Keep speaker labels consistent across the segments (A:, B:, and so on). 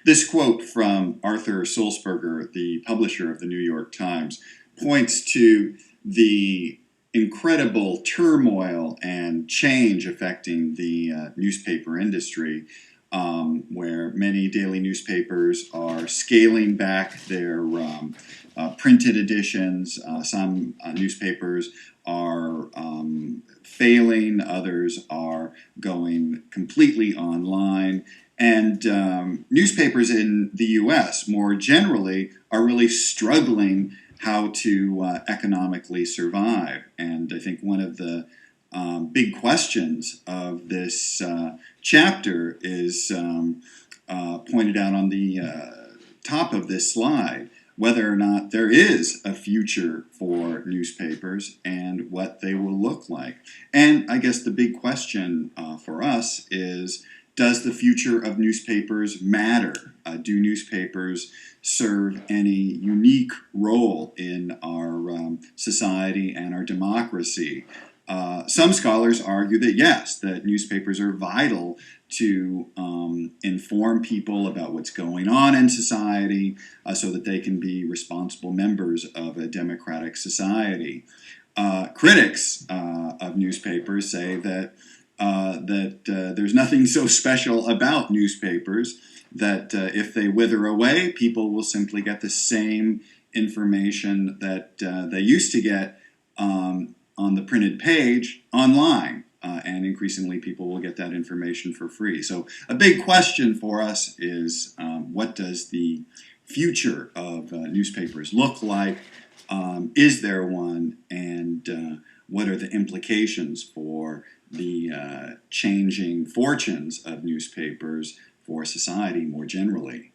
A: This quote from Arthur Sulzberger, the publisher of the New York Times, points to the incredible turmoil and change affecting the newspaper industry, where many daily newspapers are scaling back their printed editions. Some newspapers are failing, others are going completely online. And newspapers in the US more generally are really struggling how to economically survive. And I think one of the big questions of this chapter is pointed out on the top of this slide, whether or not there is a future for newspapers and what they will look like. And I guess the big question for us is, does the future of newspapers matter? Do newspapers serve any unique role in our society and our democracy? Some scholars argue that yes, that newspapers are vital to inform people about what's going on in society so that they can be responsible members of a democratic society. Critics of newspapers say that there's nothing so special about newspapers, that if they wither away, people will simply get the same information that they used to get on the printed page online. And increasingly people will get that information for free. So a big question for us is, what does the future of newspapers look like? Is there one? And what are the implications for the changing fortunes of newspapers for society more generally?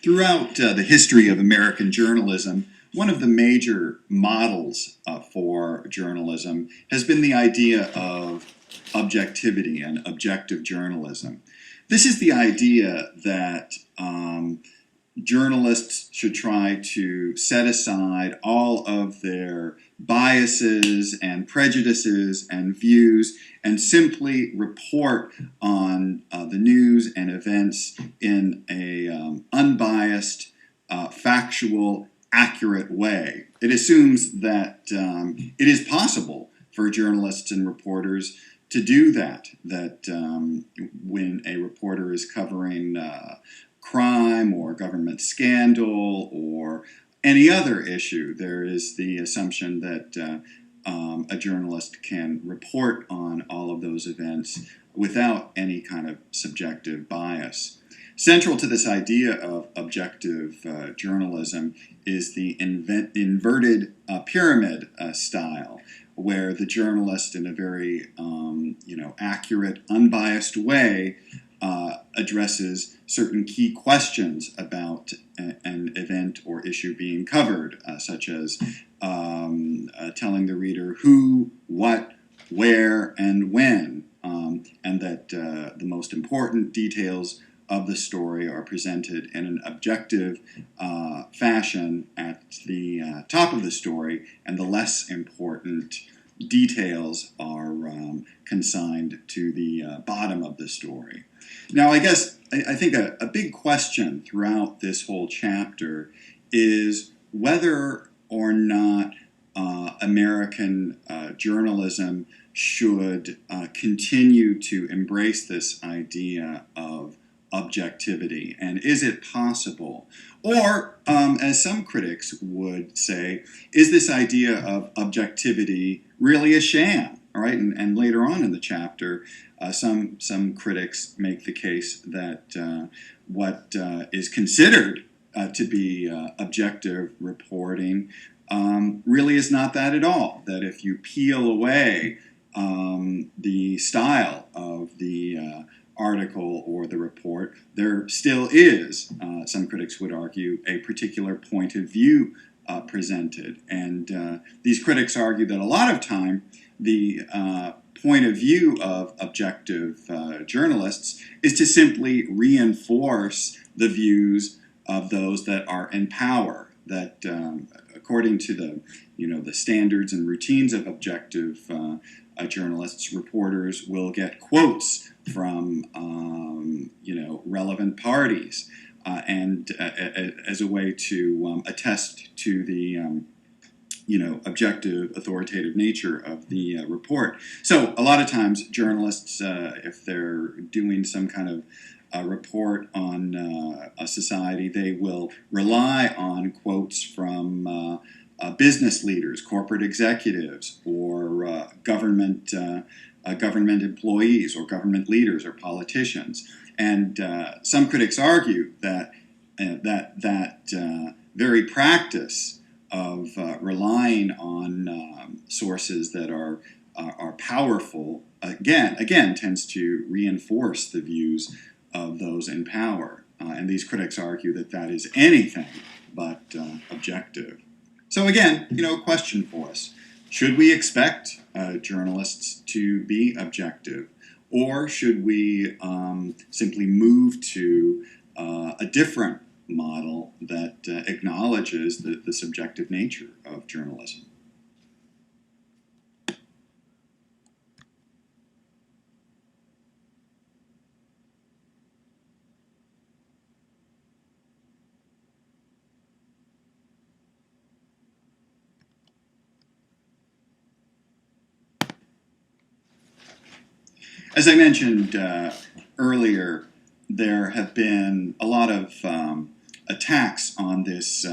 A: Throughout the history of American journalism, one of the major models for journalism has been the idea of objectivity and objective journalism. This is the idea that journalists should try to set aside all of their biases and prejudices and views and simply report on the news and events in a unbiased, factual, accurate way. It assumes that it is possible for journalists and reporters to do that, that when a reporter is covering crime or government scandal or any other issue, there is the assumption that a journalist can report on all of those events without any kind of subjective bias. Central to this idea of objective journalism is the inverted pyramid style, where the journalist, in a very accurate, unbiased way, addresses certain key questions about an event or issue being covered, such as telling the reader who, what, where, and when, and that the most important details of the story are presented in an objective fashion at the top of the story, and the less important details are consigned to the bottom of the story. Now, I guess I think a big question throughout this whole chapter is whether or not American journalism should continue to embrace this idea of objectivity, and is it possible? Or, as some critics would say, is this idea of objectivity really a sham? All right, and later on in the chapter, some critics make the case that what is considered to be objective reporting really is not that at all. That if you peel away the style of the article or the report, there still is, some critics would argue, a particular point of view presented. And these critics argue that a lot of time the point of view of objective journalists is to simply reinforce the views of those that are in power, that according to the standards and routines of objective journalists, reporters will get quotes from relevant parties and as a way to attest to the objective, authoritative nature of the report. So a lot of times journalists, if they're doing some kind of report on a society, they will rely on quotes from business leaders, corporate executives, or government employees, or government leaders, or politicians. And some critics argue that that very practice of relying on sources that are powerful again tends to reinforce the views of those in power. And these critics argue that that is anything but objective. So again, a question for us. Should we expect journalists to be objective? Or should we simply move to a different model that acknowledges the subjective nature of journalism? As I mentioned earlier, there have been a lot of attacks on this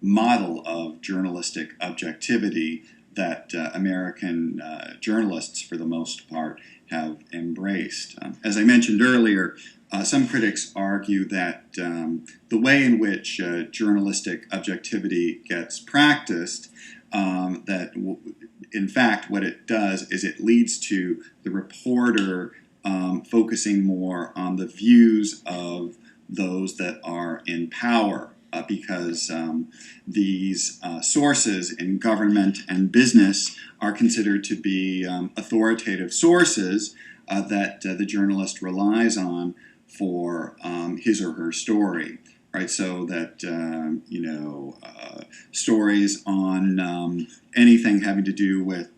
A: model of journalistic objectivity that American journalists, for the most part, have embraced. As I mentioned earlier, some critics argue that the way in which journalistic objectivity gets practiced, in fact, what it does is it leads to the reporter focusing more on the views of those that are in power, because these sources in government and business are considered to be authoritative sources that the journalist relies on for his or her story. Right, so that stories on anything having to do with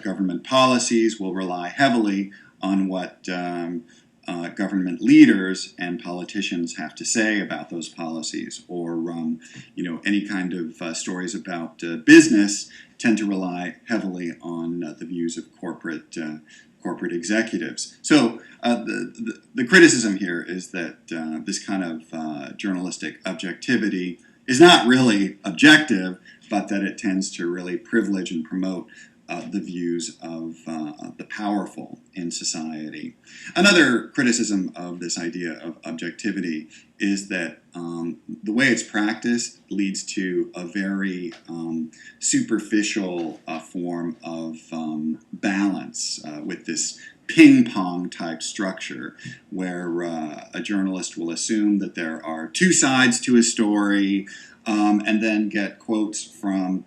A: government policies will rely heavily on what government leaders and politicians have to say about those policies, or any kind of stories about business tend to rely heavily on the views of corporate executives. So the criticism here is that this kind of journalistic objectivity is not really objective, but that it tends to really privilege and promote the views of the powerful in society. Another criticism of this idea of objectivity is that the way it's practiced leads to a very superficial form of balance with this ping-pong type structure, where a journalist will assume that there are two sides to a story and then get quotes from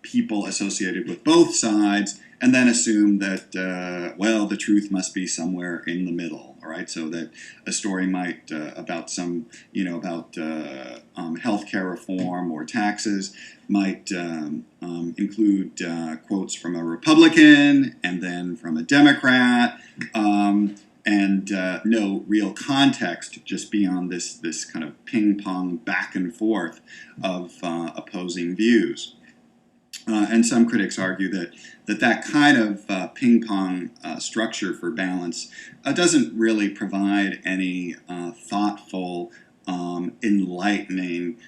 A: people associated with both sides, and then assume that, well, the truth must be somewhere in the middle, all right? So that a story might, about some, about healthcare reform or taxes, might include quotes from a Republican and then from a Democrat, and no real context, just beyond this kind of ping-pong back and forth of opposing views. And some critics argue that kind of ping-pong structure for balance doesn't really provide any thoughtful, enlightening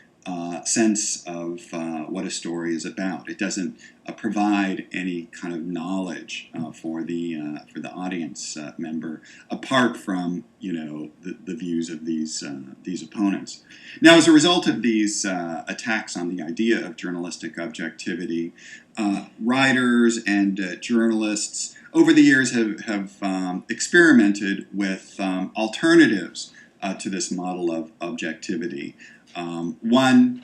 A: sense of what a story is about. It doesn't provide any kind of knowledge for the audience member, apart from the views of these opponents. Now, as a result of these attacks on the idea of journalistic objectivity, writers and journalists over the years have experimented with alternatives to this model of objectivity. One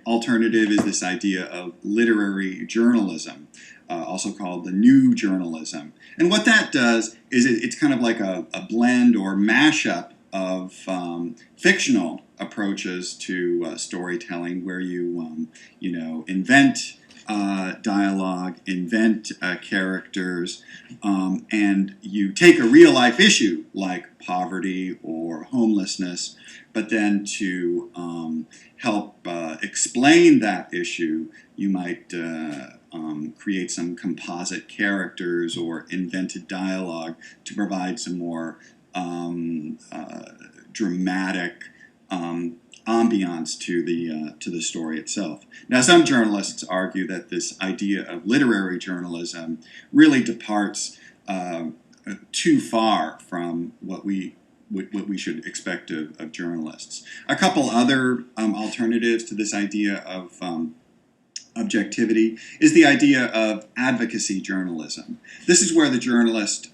A: alternative is this idea of literary journalism, also called the new journalism. And what that does is it's kind of like a blend or mashup of fictional approaches to storytelling, where you invent dialogue, invent characters, and you take a real life issue like poverty or homelessness, but then to help explain that issue, you might create some composite characters or invented dialogue to provide some more dramatic ambiance to the story itself. Now, some journalists argue that this idea of literary journalism really departs too far from what we should expect of journalists. A couple other alternatives to this idea of objectivity is the idea of advocacy journalism. This is where the journalist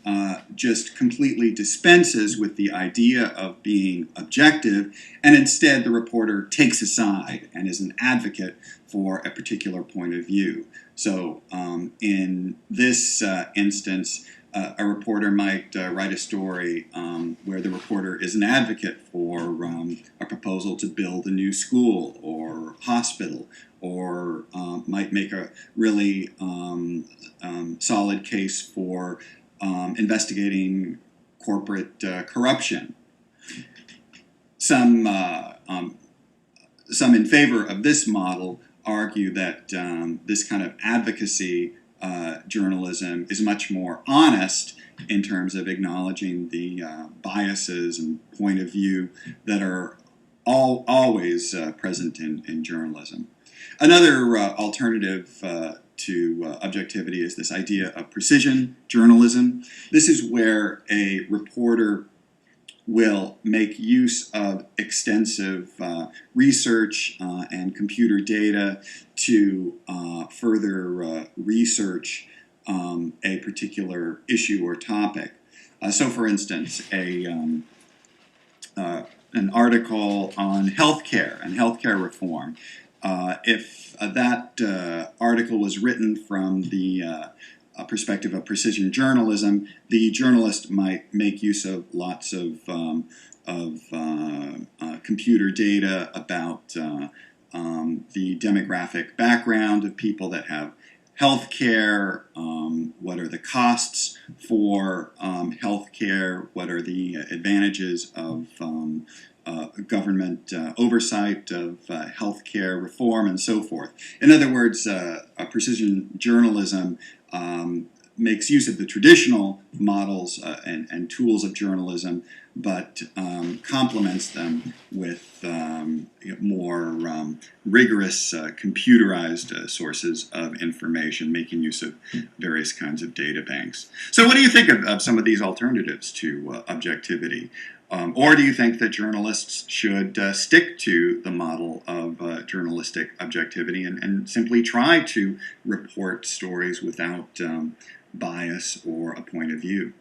A: just completely dispenses with the idea of being objective, and instead the reporter takes a side and is an advocate for a particular point of view. So in this instance, a reporter might write a story where the reporter is an advocate for a proposal to build a new school or hospital, or might make a really solid case for investigating corporate corruption. Some in favor of this model argue that this kind of advocacy journalism is much more honest in terms of acknowledging the biases and point of view that are always present in journalism. Another alternative to objectivity is this idea of precision journalism. This is where a reporter will make use of extensive research and computer data to further research a particular issue or topic. So, for instance, an article on healthcare and healthcare reform. If that article was written from the perspective of precision journalism, the journalist might make use of lots of computer data about the demographic background of people that have health care, what are the costs for health care, what are the advantages of government oversight of healthcare reform, and so forth. In other words, precision journalism makes use of the traditional models and tools of journalism, but complements them with more rigorous computerized sources of information, making use of various kinds of data banks. So what do you think of some of these alternatives to objectivity? Or do you think that journalists should stick to the model of journalistic objectivity and simply try to report stories without bias or a point of view?